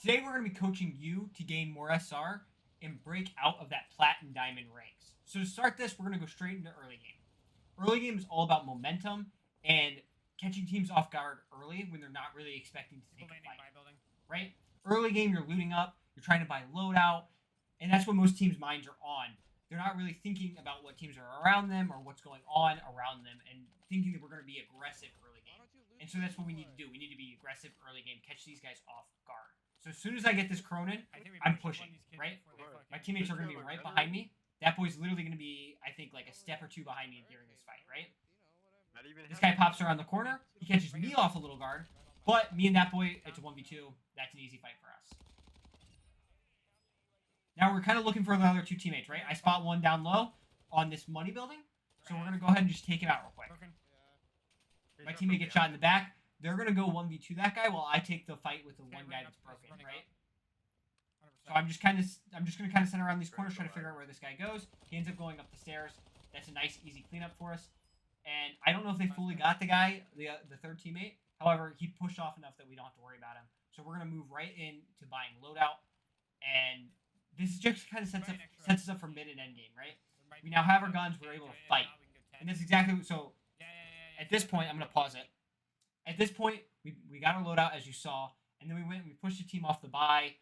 Today we're going to be coaching you to gain more SR and break out of that plat and diamond ranks. So to start this, we're going to go straight into early game. Early game is all about momentum and catching teams off guard early when they're not really expecting to take a fight. Right? Early game, you're looting up, you're trying to buy loadout, and that's what most teams' minds are on. They're not really thinking about what teams are around them or what's going on around them and thinking that we're going to be aggressive early game. And so that's what we need to do. We need to be aggressive early game, catch these guys off guard. So as soon as I get this Cronin, I'm pushing, right? My teammates are going to be right behind me. That boy's literally going to be, I think, like a step or two behind me during this fight, right? This guy pops around the corner. He catches me off a little guard. But me and that boy, it's a 1v2. That's an easy fight for us. Now we're kind of looking for the other two teammates, right? I spot one down low on this money building. So we're going to go ahead and just take him out real quick. My teammate gets shot in the back. They're going to go 1v2 that guy while I take the fight with the one guy that's broken, right? So I'm just going to kind of center around these corners, trying to figure out where this guy goes. He ends up going up the stairs. That's a nice, easy cleanup for us. And I don't know if they fully got the guy, the third teammate. However, he pushed off enough that we don't have to worry about him. So we're going to move right into buying loadout. And this just kind of sets us up for mid and end game, right? We now have our guns. We're able to fight. And that's exactly what... So at this point, I'm going to pause it. At this point, we got our loadout, as you saw. And then we went and we pushed the team off the buy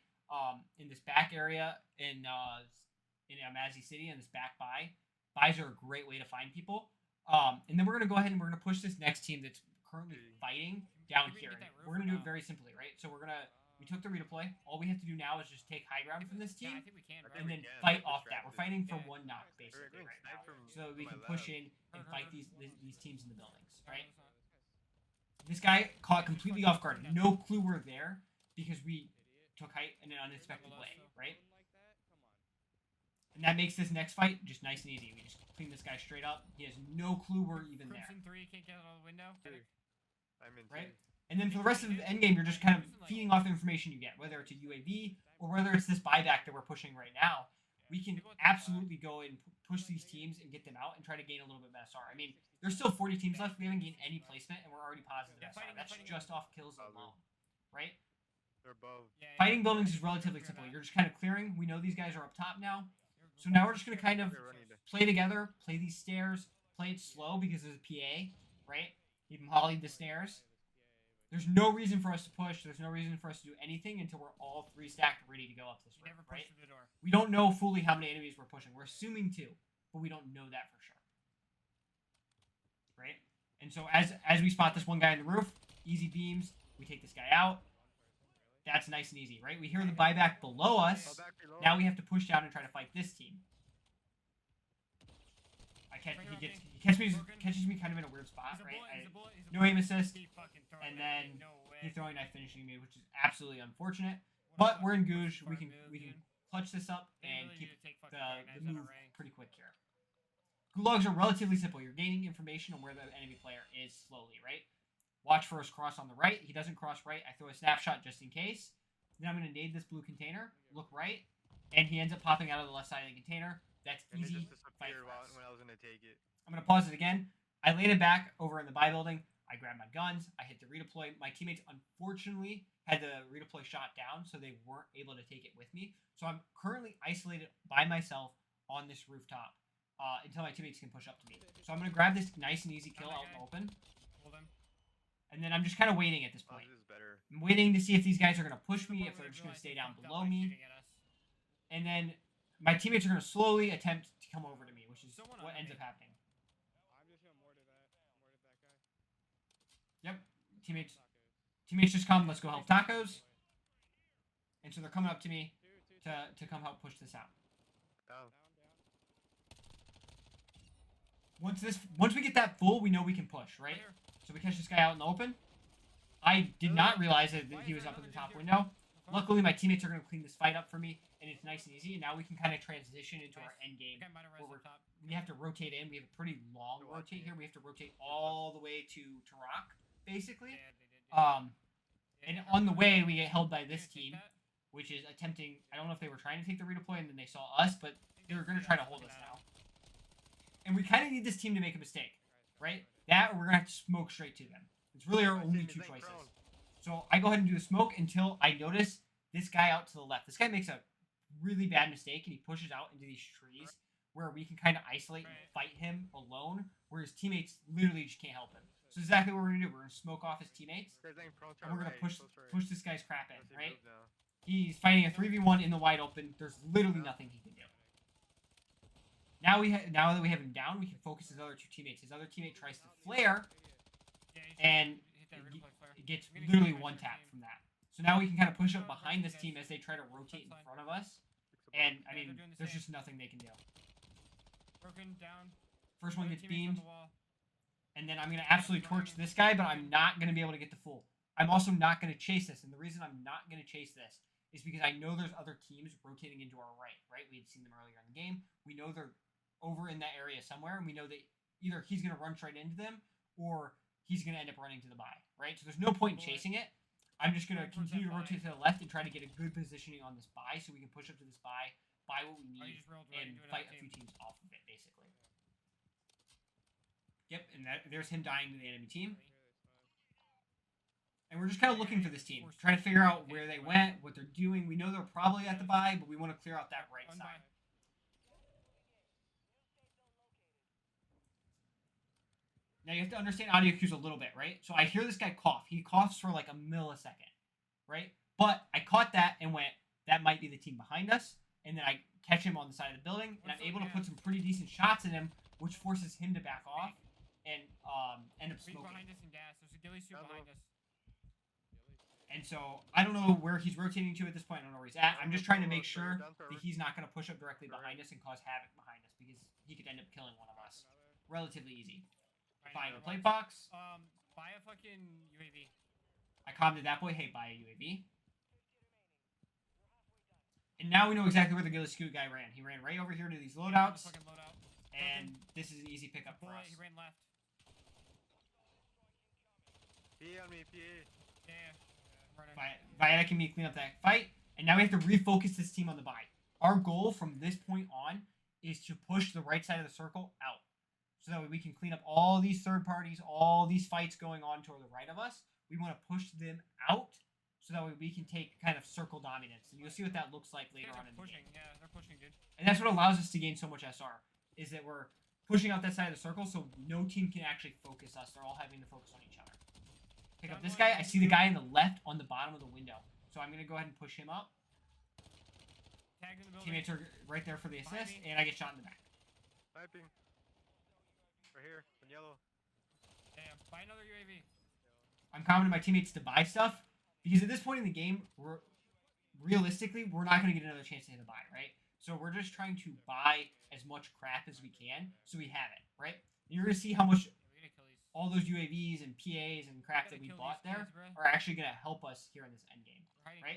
in this back area in Amazee City, in this back buy. Buys are a great way to find people. And then we're going to go ahead and we're going to push this next team that's currently fighting down here. And we're going to do it very simply, right? So we took the redeploy. All we have to do now is just take high ground from this team and then fight off that. We're fighting for one knock, basically, right now. So we can push in and fight these teams in the buildings, right? This guy caught completely off guard. No clue we're there because we took height in an unexpected way, right? And that makes this next fight just nice and easy. We just clean this guy straight up. He has no clue we're even there. Right? And then for the rest of the endgame, you're just kind of feeding off information you get, whether it's a UAV or whether it's this buyback that we're pushing right now. We can absolutely go and push these teams and get them out and try to gain a little bit of SR. I mean, there's still 40 teams left. We haven't gained any placement, and we're already positive SR. That's just off kills alone, right? Fighting buildings is relatively simple. You're just kind of clearing. We know these guys are up top now. So now we're just going to kind of play together, play these stairs, play it slow because there's a PA, right? Even mollied the stairs. There's no reason for us to push. There's no reason for us to do anything until we're all three stacked ready to go up this road, right? We don't know fully how many enemies we're pushing. We're assuming 2, but we don't know that for sure. Right? And so as we spot this one guy on the roof, easy beams, we take this guy out. That's nice and easy, right? We hear the buyback below us. Now we have to push down and try to fight this team. He catches me kind of in a weird spot, right? No aim assist, and then he's throwing knife finishing me, which is absolutely unfortunate. But we're in Gouge. We can clutch this up and keep the move pretty quick here. Gulags are relatively simple. You're gaining information on where the enemy player is slowly, right? Watch for us cross on the right. He doesn't cross right. I throw a snapshot just in case. Then I'm going to nade this blue container, look right, and he ends up popping out of the left side of the container. That's easy. Fight for us. When I was gonna take it. I'm going to pause it again. I laid it back over in the buy building. I grabbed my guns. I hit the redeploy. My teammates, unfortunately, had the redeploy shot down, so they weren't able to take it with me. So I'm currently isolated by myself on this rooftop until my teammates can push up to me. So I'm going to grab this nice and easy kill out in the open. And then I'm just kind of waiting at this point. I'm waiting to see if these guys are going to push me, if they're just going to stay down below me. And then my teammates are going to slowly attempt to come over to me, which is what ends up happening. Yep. Teammates just come. Let's go help tacos. And so they're coming up to me to come help push this out. Once we get that full, we know we can push, right? So we catch this guy out in the open. I did not realize that he was up in the top window. Luckily, my teammates are going to clean this fight up for me, and it's nice and easy. And now we can kind of transition into our end game. We have to rotate in. We have a pretty long rotate here. We have to rotate all the way to Tarak, basically. And on the way, we get held by this team, which is attempting... I don't know if they were trying to take the redeploy and then they saw us, but they were going to try to hold us now. And we kind of need this team to make a mistake, right? That or we're going to have to smoke straight to them. It's really our only 2 choices. So I go ahead and do the smoke until I notice this guy out to the left. This guy makes a really bad mistake, and he pushes out into these trees where we can kind of isolate and fight him alone, where his teammates literally just can't help him. So exactly what we're gonna do. We're gonna smoke off his teammates, and we're gonna push this guy's crap in. Right? He's fighting a 3v1 in the wide open. There's literally nothing he can do. Now that we have him down, we can focus his other two teammates. His other teammate tries to flare, and it gets literally one tap from that. So now we can kind of push up behind this team as they try to rotate in front of us. And, I mean, there's just nothing they can do. First one gets beamed. And then I'm going to absolutely torch this guy, but I'm not going to be able to get the full. I'm also not going to chase this. And the reason I'm not going to chase this is because I know there's other teams rotating into our right? We had seen them earlier in the game. We know they're over in that area somewhere, and we know that either he's going to run straight into them, or he's going to end up running to the buy, right? So there's no point in chasing it. I'm just going to continue to rotate to the left and try to get a good positioning on this buy so we can push up to this buy what we need, and fight a few teams off of it, basically. Yep, and there's him dying to the enemy team. And we're just kind of looking for this team, trying to figure out where they went, what they're doing. We know they're probably at the buy, but we want to clear out that right side. Now, you have to understand audio cues a little bit, right? So I hear this guy cough. He coughs for like a millisecond, right? But I caught that and went, that might be the team behind us. And then I catch him on the side of the building, and I'm able to put some pretty decent shots at him, which forces him to back off and end up smoking. Behind us in gas. There's a ghillie suit behind us. And so I don't know where he's rotating to at this point. I don't know where he's at. I'm just trying to make sure that he's not going to push up directly behind us and cause havoc behind us, because he could end up killing one of us relatively easy. Buying a plate box. Buy a fucking UAV. I commented that boy, hey, buy a UAV. And now we know exactly where the ghillie suit guy ran. He ran right over here to these loadouts. And this is an easy pickup for us. He ran left. PA on me, PA. Yeah. Viatic and me clean up that fight. And now we have to refocus this team on the buy. Our goal from this point on is to push the right side of the circle out. So that way we can clean up all these third parties, all these fights going on to the right of us. We want to push them out so that way we can take kind of circle dominance. And you'll see what that looks like later on in the game. Yeah, they're pushing, dude. And that's what allows us to gain so much SR, is that we're pushing out that side of the circle so no team can actually focus us. They're all having to focus on each other. Pick up this guy. I see the guy in the left on the bottom of the window. So I'm going to go ahead and push him up. Tagged in the building. Teammates are right there for the assist, and I get shot in the back. Sniping. Right here, on yellow. Damn, buy another UAV. I'm commenting my teammates to buy stuff, because at this point in the game, realistically, we're not going to get another chance to hit a buy, right? So we're just trying to buy as much crap as we can, so we have it, right? And you're going to see how much all those UAVs and PAs and crap that we bought there are actually going to help us here in this end game, right?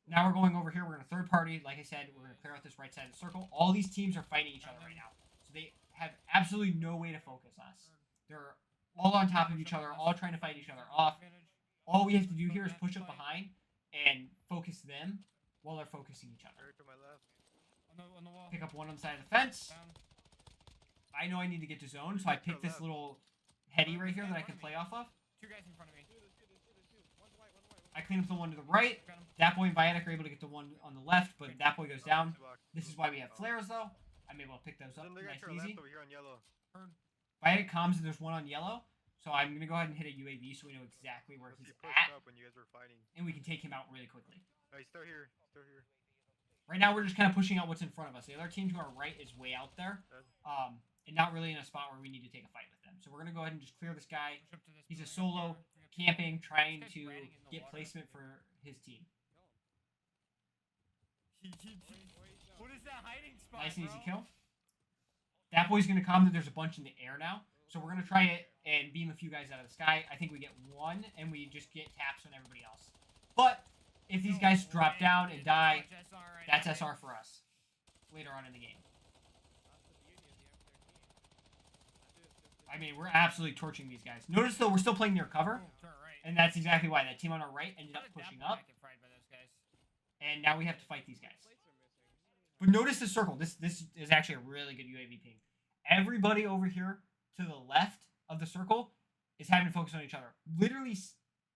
Now we're going over here. We're going to third party. Like I said, we're going to clear out this right side of the circle. All these teams are fighting each other right now, so they have absolutely no way to focus us. They're all on top of each other, all trying to fight each other off. All we have to do here is push up behind and focus them while they're focusing each other. To my left. On the wall. Pick up one on the side of the fence. I know I need to get to zone, so I pick this little heady right here that I can play off of. Two guys in front of me. I clean up the one to the right. That boy and Viatic are able to get the one on the left, but that boy goes down. This is why we have flares, though. I'm able to pick those up nice and easy. Viatic comes and there's one on yellow. So I'm going to go ahead and hit a UAV so we know exactly where he's at. When you guys were fighting. And we can take him out really quickly. No, he's still here. Still here. Right now we're just kind of pushing out what's in front of us. The other team to our right is way out there. And not really in a spot where we need to take a fight with them. So we're going to go ahead and just clear this guy. He's a solo, camping, trying to get placement for his team. What is that hiding spot, Nice and easy kill. That boy's going to come. There's a bunch in the air now. So we're going to try it and beam a few guys out of the sky. I think we get one, and we just get taps on everybody else. But if these guys drop down and die, that's SR for us later on in the game. I mean, we're absolutely torching these guys. Notice, though, we're still playing near cover. And that's exactly why. That team on our right ended up pushing up. And now we have to fight these guys. But notice the circle. This is actually a really good UAV ping. Everybody over here to the left of the circle is having to focus on each other. Literally,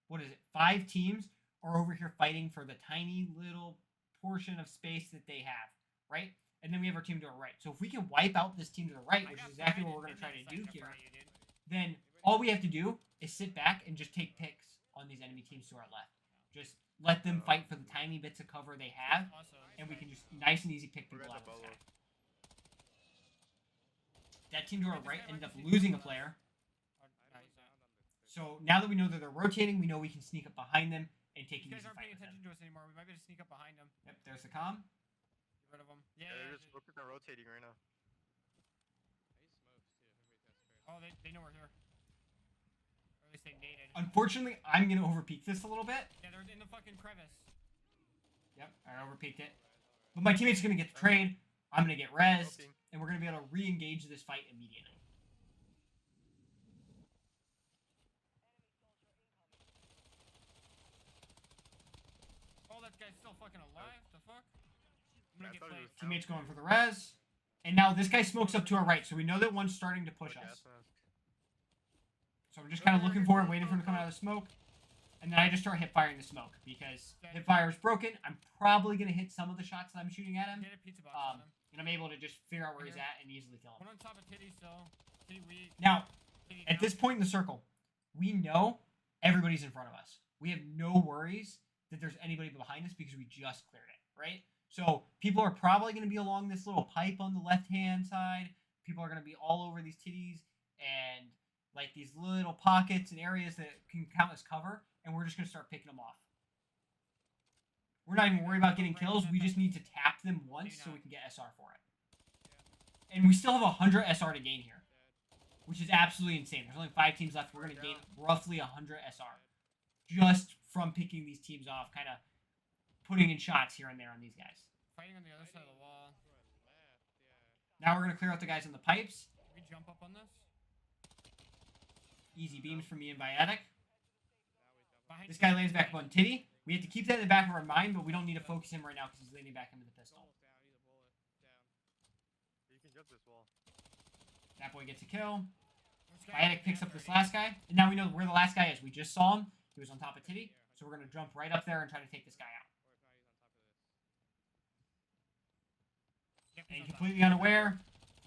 what is it? 5 teams are over here fighting for the tiny little portion of space that they have, right? And then we have our team to our right. So if we can wipe out this team to the right, which is exactly what we're going to try to do here, then all we have to do is sit back and just take picks on these enemy teams to our left. Just let them fight for the tiny bits of cover they have, and we can just nice and easy pick people out of the sky. That team to our right ended up losing a player. So now that we know that they're rotating, we know we can sneak up behind them and take an These easy guys aren't fight paying with them. attention to us anymore. We might be able to sneak up behind them. Yep, there's the comm. Get rid of them. Yeah, they're just focused on rotating right now. Oh, they know we're here. Or at least they naded. Unfortunately, I'm going to overpeak this a little bit. Yeah, they're in the fucking crevice. Yep, I overpeaked it. But my teammate's going to get the trade. I'm going to get rezzed. Hoping. And we're going to be able to re-engage this fight immediately. Oh, that guy's still fucking alive? The fuck? I'm gonna I get thought he flanked. was Teammate's going for the res. And now this guy smokes up to our right. So we know that one's starting to push us. So I'm just kind of looking for it, waiting for him to come out of the smoke. And then I just start hip firing the smoke. Because hip fire is broken. I'm probably going to hit some of the shots that I'm shooting at him. Get a pizza box on him. And I'm able to just figure out where he's at and easily kill him. One on top of Titty still. Titty weak. Now, Titty at this down. point in the circle, we know everybody's in front of us. We have no worries that there's anybody behind us because we just cleared it, right? So people are probably going to be along this little pipe on the left-hand side. People are going to be all over these titties and like these little pockets and areas that can count as cover, and we're just going to start picking them off. We're not even worried about getting kills. We just need to tap them once so we can get SR for it. And we still have 100 SR to gain here, which is absolutely insane. There's only 5 teams left. We're going to gain roughly 100 SR just from picking these teams off, kind of putting in shots here and there on these guys. Fighting on the other side of the wall. Now we're going to clear out the guys in the pipes. Can we jump up on this? Easy beams from me and Viatic. Behind This guy lands back up on Titty. We have to keep that in the back of our mind, but we don't need to focus him right now because he's leaning back into the pistol. You can jump this wall. That boy gets a kill. This guy- Viatic picks up this last guy. And now we know where the last guy is. We just saw him. He was on top of Titty. So we're going to jump right up there and try to take this guy out. Yep, he's And on top. completely unaware.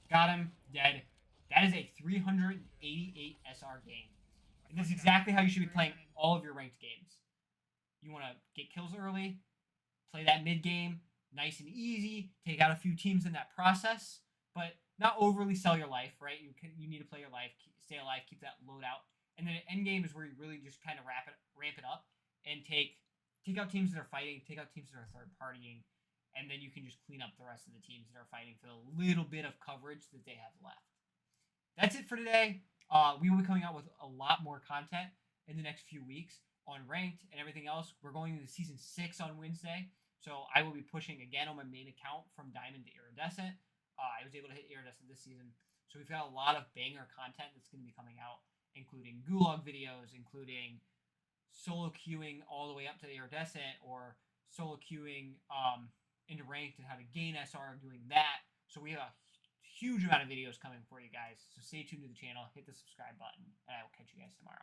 Got him. Dead. That is a 388 SR game. And this is exactly how you should be playing all of your ranked games. You want to get kills early, play that mid game, nice and easy, take out a few teams in that process, but not overly sell your life, right? You need to play your life, stay alive, keep that load out. And then end game is where you really just kind of ramp it up and take out teams that are fighting, take out teams that are third partying, and then you can just clean up the rest of the teams that are fighting for the little bit of coverage that they have left. That's it for today. We will be coming out with a lot more content in the next few weeks on ranked and everything else. We're going into season 6 on Wednesday, so I will be pushing again on my main account from Diamond to Iridescent. I was able to hit Iridescent this season, so we've got a lot of banger content that's going to be coming out, including gulag videos, including solo queuing all the way up to the Iridescent, or solo queuing into ranked and how to gain SR doing that. So we have a huge amount of videos coming for you guys. So stay tuned to the channel, hit the subscribe button, and I will catch you guys tomorrow.